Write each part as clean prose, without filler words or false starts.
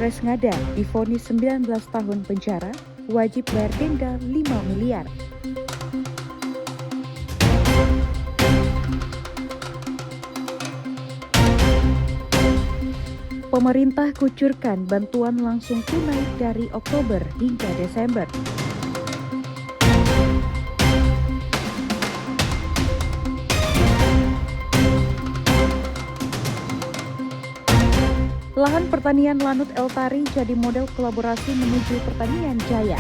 Kapolres Ngada divonis 19 tahun penjara, wajib bayar denda 5 miliar. Pemerintah kucurkan bantuan langsung tunai dari Oktober hingga Desember. Lahan pertanian Lanut Eltari jadi model kolaborasi menuju pertanian jaya.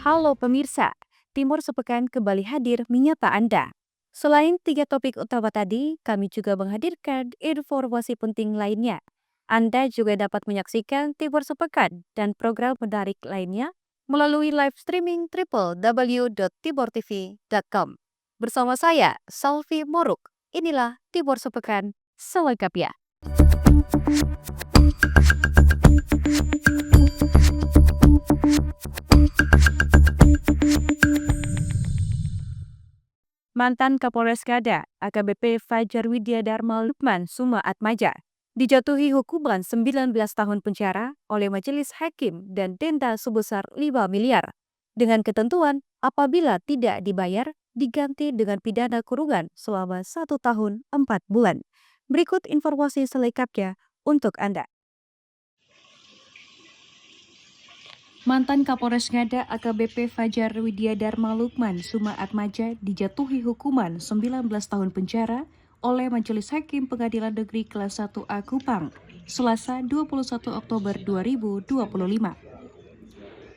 Halo pemirsa, Timur Sepekan kembali hadir menyapa Anda. Selain 3 topik utama tadi, kami juga menghadirkan informasi penting lainnya. Anda juga dapat menyaksikan Timur Sepekan dan program menarik lainnya melalui live streaming www.timurtv.com. Bersama saya, Salvi Moruk. Inilah Timur Sepekan selengkapnya. Mantan Kapolres Ngada, AKBP Fajar Widya Dharma Lukman Suma Atmaja, dijatuhi hukuman 19 tahun penjara oleh Majelis Hakim dan denda sebesar 5 miliar. Dengan ketentuan, apabila tidak dibayar, diganti dengan pidana kurungan selama 1 tahun 4 bulan. Berikut informasi selengkapnya untuk Anda. Mantan Kapolres Ngada AKBP Fajar Widya Dharma Lukman Suma Atmaja dijatuhi hukuman 19 tahun penjara oleh Majelis Hakim Pengadilan Negeri Kelas 1A Kupang, Selasa 21 Oktober 2025.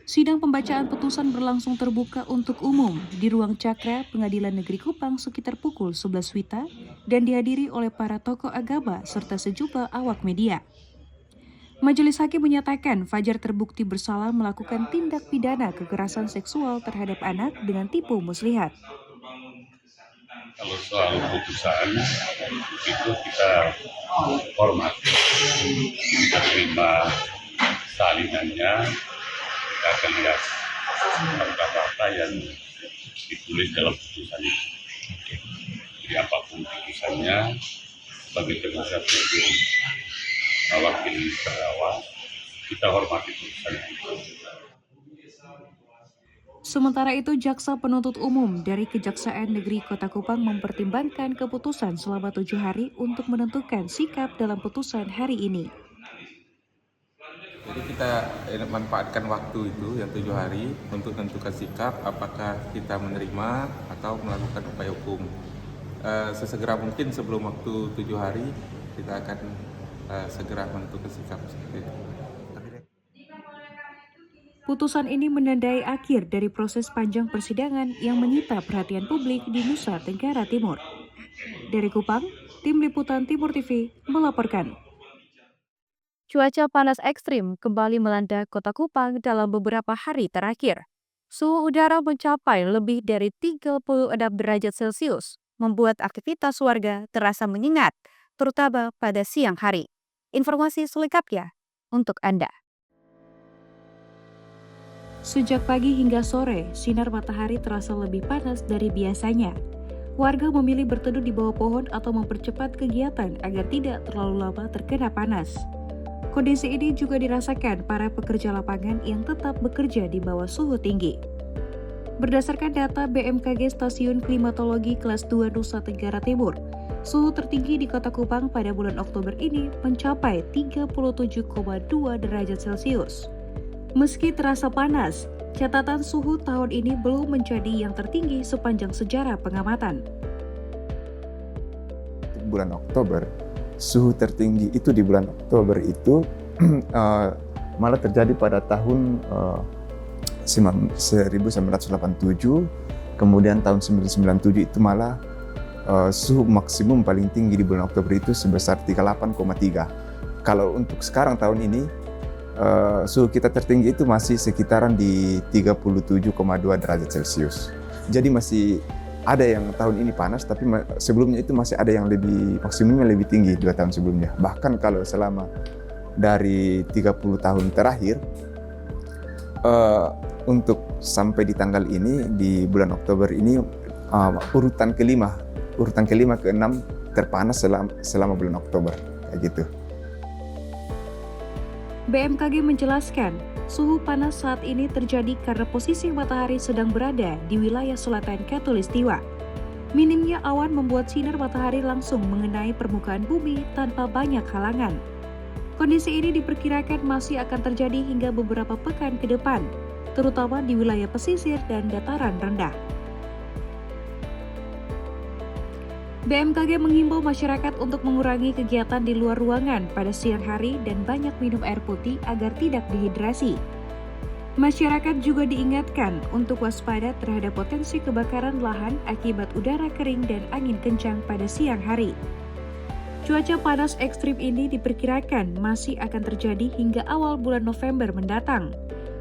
Sidang pembacaan putusan berlangsung terbuka untuk umum di Ruang Cakra Pengadilan Negeri Kupang sekitar pukul 11 WITA dan dihadiri oleh para tokoh agama serta sejumlah awak media. Majelis Hakim menyatakan Fajar terbukti bersalah melakukan tindak pidana kekerasan seksual terhadap anak dengan tipu muslihat. Kalau soal putusan itu kita hormat, kita terima salinannya, kita akan lihat fakta-fakta yang ditulis dalam putusan itu. Jadi apapun putusannya, sebagai penasihat hukum mewakili terdakwa, kita hormati putusan itu. Sementara itu, Jaksa Penuntut Umum dari Kejaksaan Negeri Kota Kupang mempertimbangkan keputusan selama 7 hari untuk menentukan sikap dalam putusan hari ini. Jadi kita manfaatkan waktu itu yang 7 hari untuk menentukan sikap apakah kita menerima atau melakukan upaya hukum. Sesegera mungkin sebelum waktu 7 hari kita akan segera menentukan sikap seperti itu. Putusan ini menandai akhir dari proses panjang persidangan yang menyita perhatian publik di Nusa Tenggara Timur. Dari Kupang, Tim Liputan Timur TV melaporkan. Cuaca panas ekstrim kembali melanda Kota Kupang dalam beberapa hari terakhir. Suhu udara mencapai lebih dari 36 derajat Celcius, membuat aktivitas warga terasa menyengat, terutama pada siang hari. Informasi selengkapnya untuk Anda. Sejak pagi hingga sore, sinar matahari terasa lebih panas dari biasanya. Warga memilih berteduh di bawah pohon atau mempercepat kegiatan agar tidak terlalu lama terkena panas. Kondisi ini juga dirasakan para pekerja lapangan yang tetap bekerja di bawah suhu tinggi. Berdasarkan data BMKG Stasiun Klimatologi Kelas 2 Nusa Tenggara Timur, suhu tertinggi di Kota Kupang pada bulan Oktober ini mencapai 37,2 derajat Celcius. Meski terasa panas, catatan suhu tahun ini belum menjadi yang tertinggi sepanjang sejarah pengamatan. Bulan Oktober, suhu tertinggi itu di bulan Oktober itu malah terjadi pada tahun 1987, kemudian tahun 1997 itu malah suhu maksimum paling tinggi di bulan Oktober itu sebesar 38,3. Kalau untuk sekarang tahun ini, suhu kita tertinggi itu masih sekitaran di 37,2 derajat Celcius. Jadi masih ada yang tahun ini panas, tapi sebelumnya itu masih ada yang maksimumnya lebih tinggi 2 tahun sebelumnya. Bahkan kalau selama dari 30 tahun terakhir, untuk sampai di tanggal ini, di bulan Oktober ini, urutan kelima urutan kelima ke enam terpanas selama bulan Oktober, kayak gitu. BMKG menjelaskan, suhu panas saat ini terjadi karena posisi matahari sedang berada di wilayah selatan Khatulistiwa. Minimnya awan membuat sinar matahari langsung mengenai permukaan bumi tanpa banyak halangan. Kondisi ini diperkirakan masih akan terjadi hingga beberapa pekan ke depan, terutama di wilayah pesisir dan dataran rendah. BMKG menghimbau masyarakat untuk mengurangi kegiatan di luar ruangan pada siang hari dan banyak minum air putih agar tidak dehidrasi. Masyarakat juga diingatkan untuk waspada terhadap potensi kebakaran lahan akibat udara kering dan angin kencang pada siang hari. Cuaca panas ekstrim ini diperkirakan masih akan terjadi hingga awal bulan November mendatang.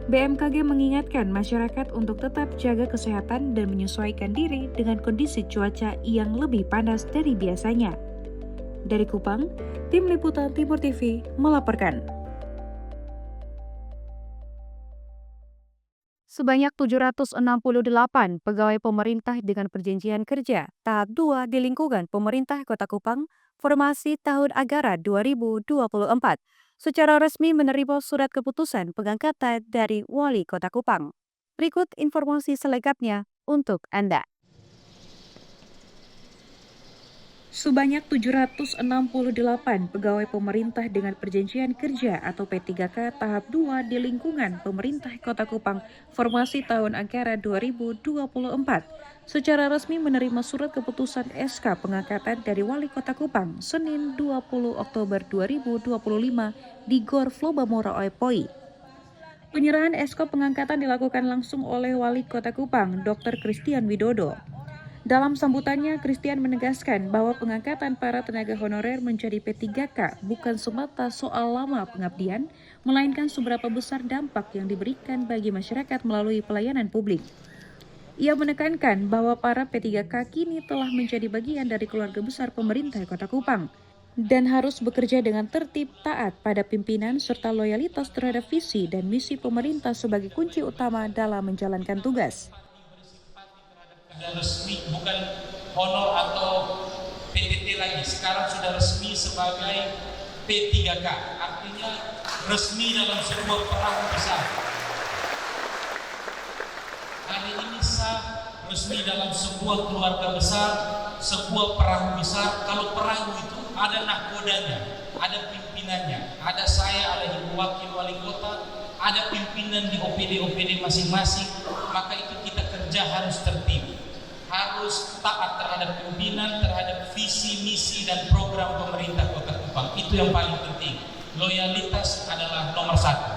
BMKG mengingatkan masyarakat untuk tetap jaga kesehatan dan menyesuaikan diri dengan kondisi cuaca yang lebih panas dari biasanya. Dari Kupang, Tim Liputan Timur TV melaporkan. Sebanyak 768 pegawai pemerintah dengan perjanjian kerja tahap 2 di lingkungan pemerintah Kota Kupang formasi tahun anggaran 2024 secara resmi menerima surat keputusan pengangkatan dari Wali Kota Kupang. Berikut informasi selengkapnya untuk Anda. Sebanyak 768 pegawai pemerintah dengan perjanjian kerja atau P3K tahap 2 di lingkungan pemerintah Kota Kupang formasi tahun anggaran 2024 secara resmi menerima surat keputusan SK pengangkatan dari Wali Kota Kupang Senin 20 Oktober 2025 di Gor Flobamora Oepoi. Penyerahan SK pengangkatan dilakukan langsung oleh Wali Kota Kupang Dr. Christian Widodo. Dalam sambutannya, Christian menegaskan bahwa pengangkatan para tenaga honorer menjadi P3K bukan semata soal lama pengabdian, melainkan seberapa besar dampak yang diberikan bagi masyarakat melalui pelayanan publik. Ia menekankan bahwa para P3K kini telah menjadi bagian dari keluarga besar pemerintah Kota Kupang dan harus bekerja dengan tertib, taat pada pimpinan serta loyalitas terhadap visi dan misi pemerintah sebagai kunci utama dalam menjalankan tugas. Resmi bukan honor atau PTT lagi, sekarang sudah resmi sebagai P3K, artinya resmi dalam sebuah perang besar. Hari ini sah resmi dalam sebuah keluarga besar, sebuah perang besar. Kalau perang itu ada nahkodanya, ada pimpinannya, ada saya, ada ibu wakil wali kota, ada pimpinan di OPD masing-masing, maka itu kita kerja harus tertib, harus taat terhadap pimpinan, terhadap visi, misi, dan program pemerintah Kota Kupang. Itu yang paling penting. Loyalitas adalah nomor satu.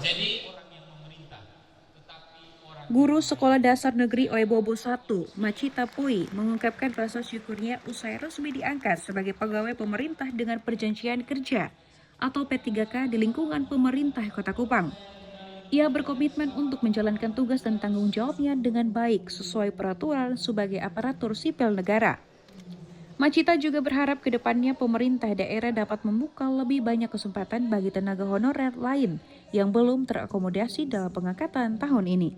Jadi orang yang memerintah, tetapi orang... Guru Sekolah Dasar Negeri Oebobo 1, Macita Pui, mengungkapkan rasa syukurnya usai resmi diangkat sebagai pegawai pemerintah dengan perjanjian kerja atau P3K di lingkungan pemerintah Kota Kupang. Ia berkomitmen untuk menjalankan tugas dan tanggung jawabnya dengan baik sesuai peraturan sebagai aparatur sipil negara. Macita juga berharap ke depannya pemerintah daerah dapat membuka lebih banyak kesempatan bagi tenaga honorer lain yang belum terakomodasi dalam pengangkatan tahun ini.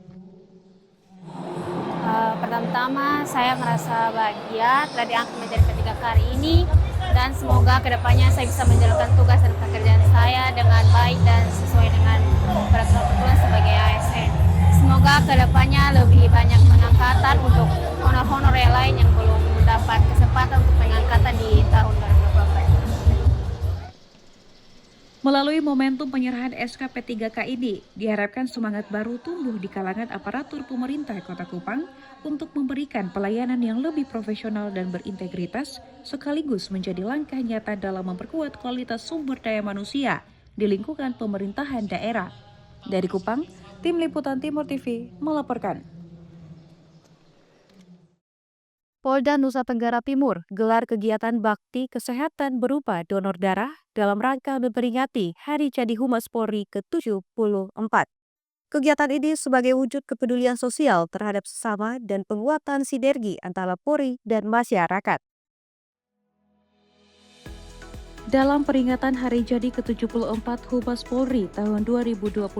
Pertama-tama saya merasa bahagia telah diangkat menjadi P3K hari ini dan semoga kedepannya saya bisa menjalankan tugas dan pekerjaan saya dengan baik dan sesuai dengan peraturan sebagai ASN. Semoga kedepannya lebih banyak pengangkatan untuk honor-honor yang lain yang belum mendapat kesempatan untuk pengangkatan di tahun 2024. Melalui momentum penyerahan SK P3K ini, diharapkan semangat baru tumbuh di kalangan aparatur pemerintah Kota Kupang untuk memberikan pelayanan yang lebih profesional dan berintegritas, sekaligus menjadi langkah nyata dalam memperkuat kualitas sumber daya manusia di lingkungan pemerintahan daerah. Dari Kupang, Tim Liputan Timur TV melaporkan. Polda Nusa Tenggara Timur gelar kegiatan bakti kesehatan berupa donor darah dalam rangka memperingati Hari Jadi Humas Polri ke-74. Kegiatan ini sebagai wujud kepedulian sosial terhadap sesama dan penguatan sinergi antara Polri dan masyarakat. Dalam peringatan Hari Jadi ke-74 Humas Polri tahun 2025,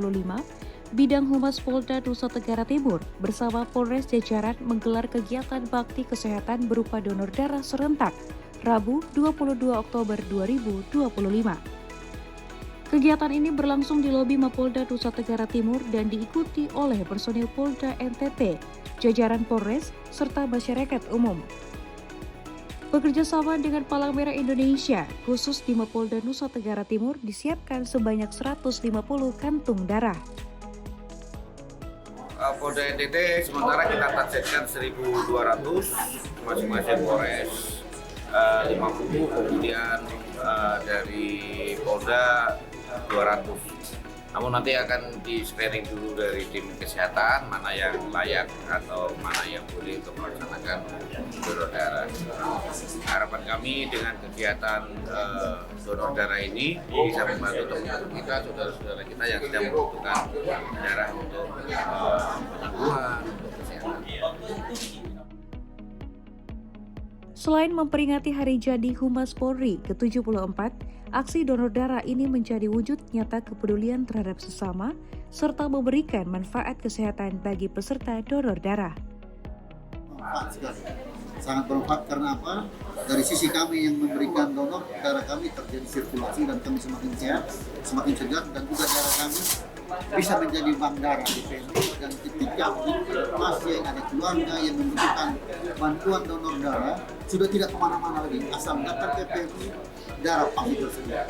Bidang Humas Polda Nusa Tenggara Timur bersama Polres jajaran menggelar kegiatan bakti kesehatan berupa donor darah serentak Rabu 22 Oktober 2025. Kegiatan ini berlangsung di lobi Mapolda Nusa Tenggara Timur dan diikuti oleh personil Polda NTT, jajaran Polres, serta masyarakat umum. Bekerja sama dengan Palang Merah Indonesia, khusus di Mapolda Nusa Tenggara Timur disiapkan sebanyak 150 kantung darah. Polda NTT sementara kita targetkan 1.200, masing-masing Polres 50, kemudian dari Polda 200. Namun nanti akan di screening dulu dari tim kesehatan mana yang layak atau mana yang boleh untuk melaksanakan donor darah. Harapan kami dengan kegiatan donor darah ini bisa membantu teman-teman kita, saudara-saudara kita yang sedang membutuhkan darah untuk penyembuhan, untuk kesehatan. Selain memperingati Hari Jadi Humas Polri ke-74, aksi donor darah ini menjadi wujud nyata kepedulian terhadap sesama serta memberikan manfaat kesehatan bagi peserta donor darah. Bermanfaat sekali. Sangat bermanfaat karena apa? Dari sisi kami yang memberikan donor, darah kami terjadi sirkulasi dan kami semakin sehat, semakin segar, dan juga darah kami bisa menjadi bank darah di PMI. Dan ketika pasien ada keluarga yang membutuhkan bantuan donor darah, sudah tidak kemana-mana lagi, asal datang ke PMI, darah pasti tersedia.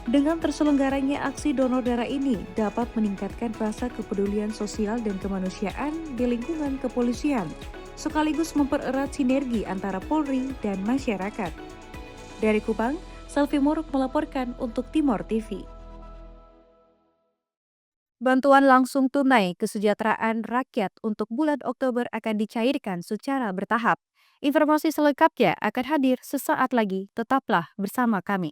Dengan terselenggaranya aksi donor darah ini dapat meningkatkan rasa kepedulian sosial dan kemanusiaan di lingkungan kepolisian, sekaligus mempererat sinergi antara Polri dan masyarakat. Dari Kupang, Selvi Muruk melaporkan untuk Timor TV. Bantuan langsung tunai kesejahteraan rakyat untuk bulan Oktober akan dicairkan secara bertahap. Informasi selengkapnya akan hadir sesaat lagi. Tetaplah bersama kami.